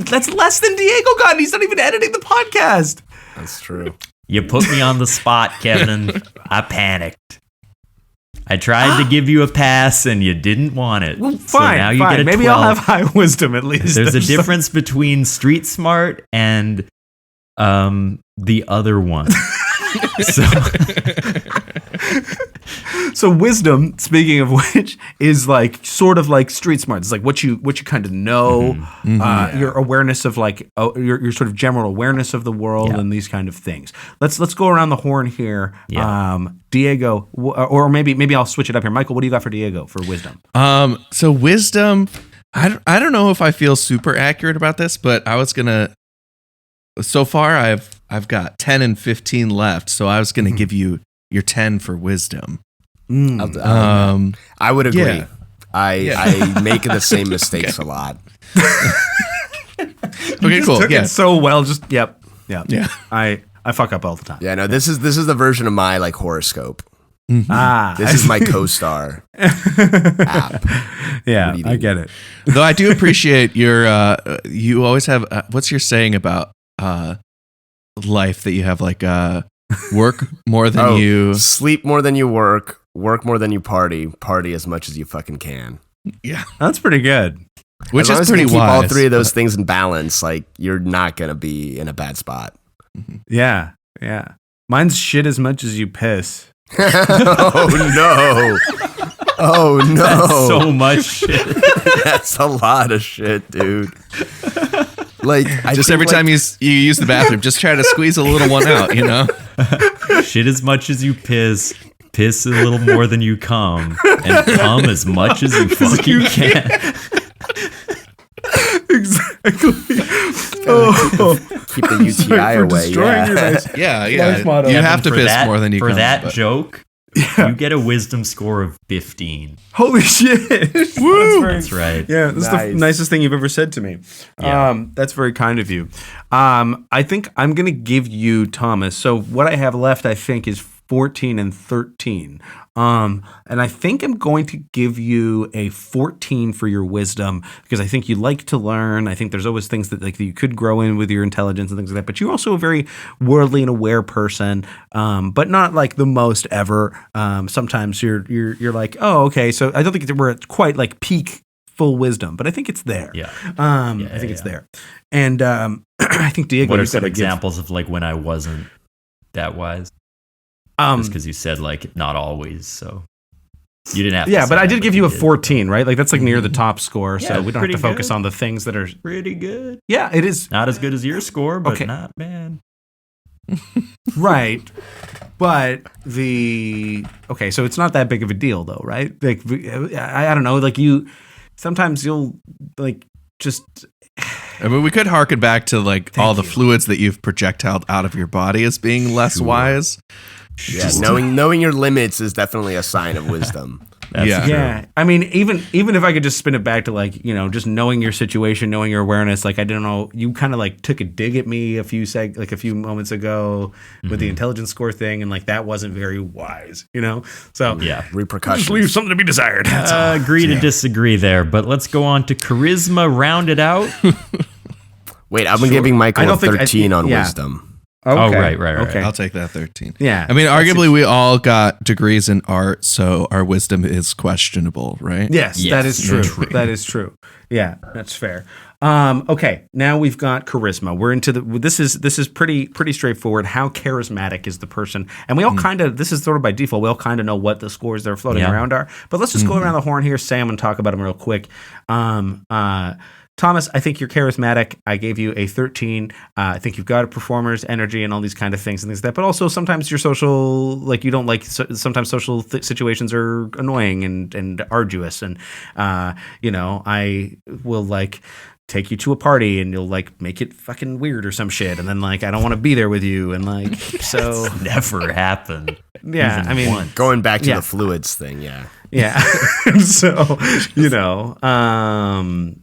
That's less than Diego got. He's not even editing the podcast. That's true. You put me on the spot, Kevin. I panicked. I tried to give you a pass and you didn't want it. Well, So fine, now you fine. get a Maybe 12. I'll have high wisdom at least. There's a difference between street smart and the other one. So wisdom, speaking of which, is like sort of like street smart. It's like what you kind of know, your awareness of your sort of general awareness of the world and these kind of things. Let's go around the horn here. Yeah. Diego, or maybe I'll switch it up here. Michael, what do you got for Diego for wisdom? So wisdom, I don't know if I feel super accurate about this, but I was gonna. So far, I've got 10 and 15 left, so I was gonna give you your 10 for wisdom. I would agree. Yeah. I make the same mistakes a lot. Okay, cool. Took Yeah. it so well. Just Yeah. I fuck up all the time. Yeah, no, this is the version of my like horoscope. Ah, This is my co-star app. yeah, What do you I do? get it. Though I do appreciate your. You always have. What's your saying about life that you have like work more than you. Sleep more than you work more than you party as much as you fucking can. Yeah, That's pretty good. which As long is as you pretty can keep wise. all three of those things in balance, like you're not gonna be in a bad spot. Yeah, yeah. Mine's shit as much as you piss. Oh no! Oh no! That's so much shit. That's a lot of shit, dude. Like, Just every time you use the bathroom, just try to squeeze a little one out. You know. Shit as much as you piss a little more than you come, and come as much as you fucking can. Exactly. keep the UTI away. Yeah. Yeah, Nice motto. You Kevin, have to for piss that- more than you for come, that but- joke. you get a wisdom score of 15. Holy shit. Woo! That's right. Yeah, this is the nicest thing you've ever said to me. Yeah. That's very kind of you. I think I'm going to give you, Thomas. So what I have left, I think, is 14 and 13. And I think I'm going to give you a 14 for your wisdom because I think you like to learn. I think there's always things that like that you could grow in with your intelligence and things like that. But you're also a very worldly and aware person, but not like the most ever. Sometimes you're like, oh, okay. So I don't think we're at quite like peak full wisdom, but I think it's there. Yeah. I think it's there. And I think Diego. What are some examples of like when I wasn't that wise? Just because you said like not always, so you didn't have to. Yeah, but I did give you a did. 14, right? Like that's like near the top score, Yeah, so we don't have to pretty focus good. on the things that are Pretty good. Yeah, it is. Not as good as your score, but Okay. not bad. Right. But okay, so it's not that big of a deal though, right? Like I don't know, like sometimes you'll like just I mean, we could harken back to like all the fluids that you've projectiled out of your body as being less wise. Yeah, knowing your limits is definitely a sign of wisdom. That's Yeah. true. Yeah, I mean, even if I could just spin it back to like just knowing your situation, knowing your awareness. Like I don't know, you kind of like took a dig at me a few moments ago with the intelligence score thing, and like that wasn't very wise, So Yeah. Repercussions. just leave something to be desired. That's all. Agree to disagree there, but let's go on to charisma. Round it out. Wait, I've been giving I Michael a don't think- 13 on yeah. wisdom. Oh, Okay. right. Okay. I'll take that 13. Yeah. I mean, arguably, we all got degrees in art, so our wisdom is questionable, right? Yes, Yes, that is true. true. That is true. Yeah, that's fair. Okay, now we've got charisma. We're into this is pretty straightforward. How charismatic is the person? And we all kind of, this is sort of by default, we all kind of know what the scores that are floating around are. But let's just go around the horn here, Sam, and talk about them real quick. Thomas, I think you're charismatic. I gave you a 13. I think you've got a performer's energy and all these kind of things and things like that. But also sometimes you're social, like you don't like, sometimes social situations are annoying and arduous. And, I will like take you to a party and you'll like make it fucking weird or some shit. And then like, I don't want to be there with you. And like, so Never happened. yeah, Even I mean, once. Going back to Yeah. the fluids thing, yeah. yeah. So,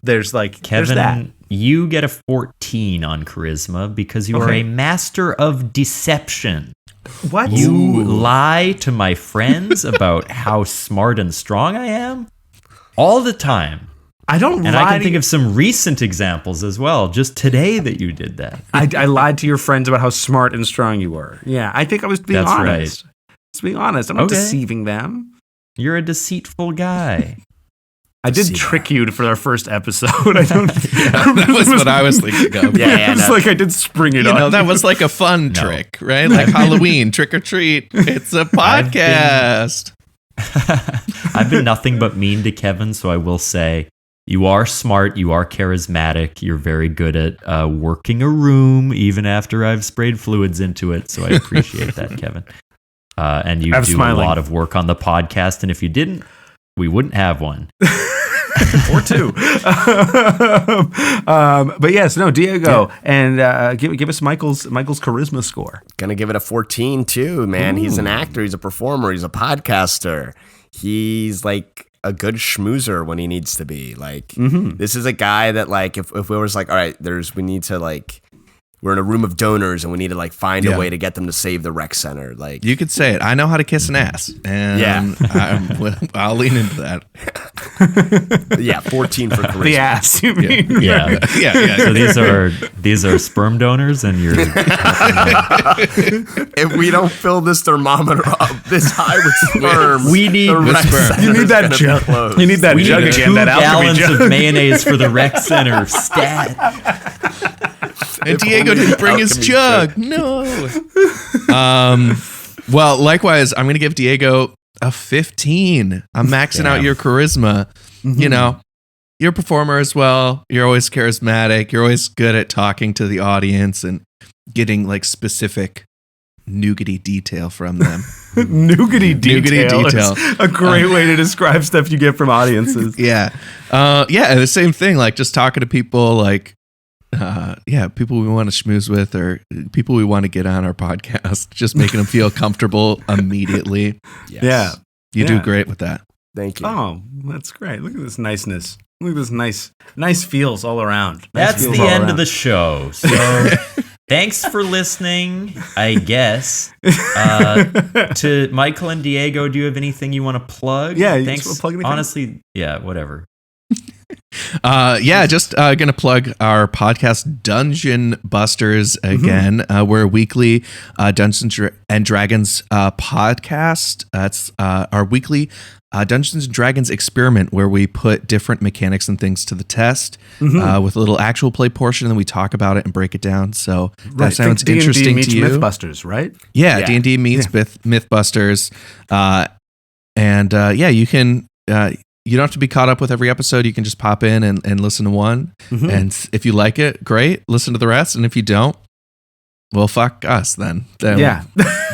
there's like, there's that. Kevin, you get a 14 on charisma because you are Okay. a master of deception. What? You lie to my friends about how smart and strong I am all the time. I don't And lie I can to think of some recent examples as well, just today that you did that. I lied to your friends about how smart and strong you were. Yeah, I think I was being That's honest. Just being honest. I'm not Okay. deceiving them. You're a deceitful guy. I did trick you for our first episode. I don't. That was what I was thinking of. Yeah, It's no. like I did spring it You on. know, that was like a fun trick, right? Like Halloween, trick or treat. It's a podcast. I've been nothing but mean to Kevin, so I will say you are smart, you are charismatic, you're very good at working a room even after I've sprayed fluids into it, so I appreciate that, Kevin. And you I'm do smiling. a lot of work on the podcast, and if you didn't, we wouldn't have one. or two. But yes, no, Diego, and give us Michael's charisma score. Gonna give it a 14 too, man. He's an actor, he's a performer, he's a podcaster. He's like a good schmoozer when he needs to be. Like this is a guy that like if we was like, all right, we need to like we're in a room of donors and we need to like find a way to get them to save the rec center. Like You could say it. I know how to kiss an ass. And I'll lean into that. yeah, 14 for charisma. The ass, you mean? Yeah. Yeah. So these are sperm donors, and you're If we don't fill this thermometer up this high with sperm, We need- the with rec sperm. center's You need that gonna be jug. closed. You need that we jug need again. 2 That alchemy gallons jug. of mayonnaise for the rec center. Stat. And Diego only didn't bring his alchemy jug. No. Well, likewise, I'm going to give Diego a 15. I'm maxing out Damn. your charisma. You know, you're a performer as well. You're always charismatic. You're always good at talking to the audience and getting like specific nougaty detail from them. Nougaty detail. detail. Is a great way to describe stuff you get from audiences. Yeah. The same thing. Like just talking to people, like people we want to schmooze with or people we want to get on our podcast, just making them feel comfortable immediately. Yes. Yeah. You do great with that. Thank you. Oh, that's great. Look at this niceness. Look at this nice feels all around. That's the end of the show. So thanks for listening, I guess. To Michael and Diego, do you have anything you want to plug? Yeah, thanks. you just wanna plug anything? Honestly, yeah, whatever. Just gonna plug our podcast Dungeon Busters again. We're a weekly Dungeons and Dragons podcast. It's our weekly Dungeons and Dragons experiment where we put different mechanics and things to the test with a little actual play portion, and then we talk about it and break it down. So that sounds interesting meets to you. Mythbusters, right? Yeah, D&D meets Mythbusters, you can. You don't have to be caught up with every episode. You can just pop in and listen to one. And if you like it, great. Listen to the rest. And if you don't, well, fuck us then. Yeah.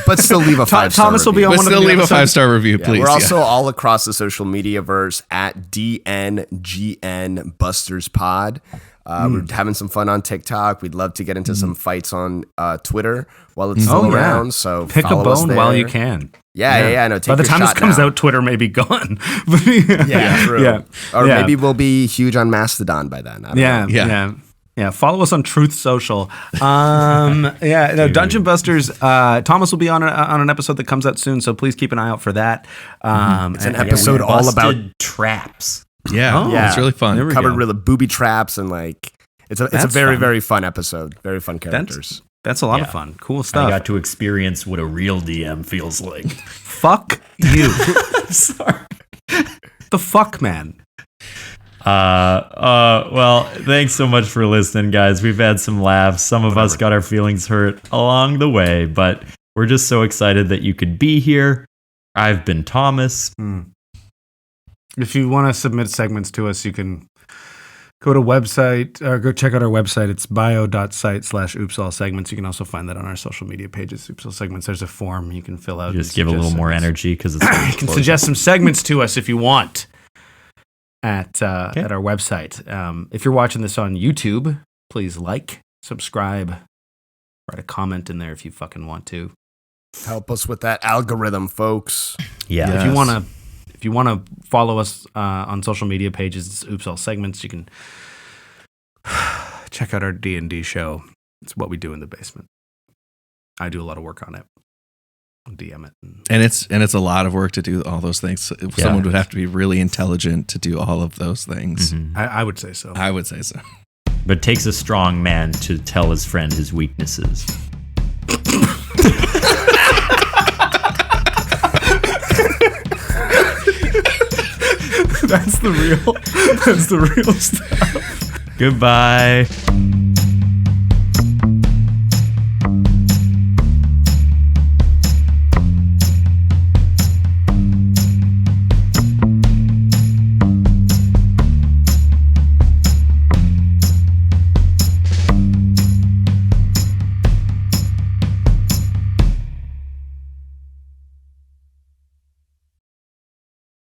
But still leave a 5-star Thomas will be review. on But one still of the leave a episodes. 5-star review, please. We're also all across the social media verse at DNGN Busters Pod. We're having some fun on TikTok. We'd love to get into some fights on Twitter while it's still around. So pick a follow us bone there. while you can. Yeah. No, take By the your time this shot comes now. out, Twitter may be gone. Yeah, true. Yeah. Or Yeah. maybe we'll be huge on Mastodon by then. I don't know. Yeah. Follow us on Truth Social. Dungeon Busters. Thomas will be on an episode that comes out soon, so please keep an eye out for that. It's an episode all about traps. Yeah, it's really fun. There we covered go. really booby traps and it's a That's very fun. very fun episode. Very fun characters. That's a lot of fun. Cool I stuff. got to experience what a real DM feels like. Fuck you. Sorry. The fuck, man. Well, thanks so much for listening, guys. We've had some laughs. Some of us got our feelings hurt along the way, but we're just so excited that you could be here. I've been Thomas. If you want to submit segments to us, you can go to website or go check out our website. It's bio.site/oopsallsegments. You can also find that on our social media pages. Oops All Segments. There's a form you can fill out. Just give a little more energy because it's You can suggest some segments to us if you want at our website. If you're watching this on YouTube, please like, subscribe, write a comment in there if you fucking want to. Help us with that algorithm, folks. Yeah. If you want to follow us on social media pages, it's Oops All Segments. You can check out our D&D show. It's what we do in the basement. I do a lot of work on it. DM it. And it's a lot of work to do all those things. Someone would have to be really intelligent to do all of those things. I would say so. I would say so. But it takes a strong man to tell his friend his weaknesses. That's the real stuff. Goodbye.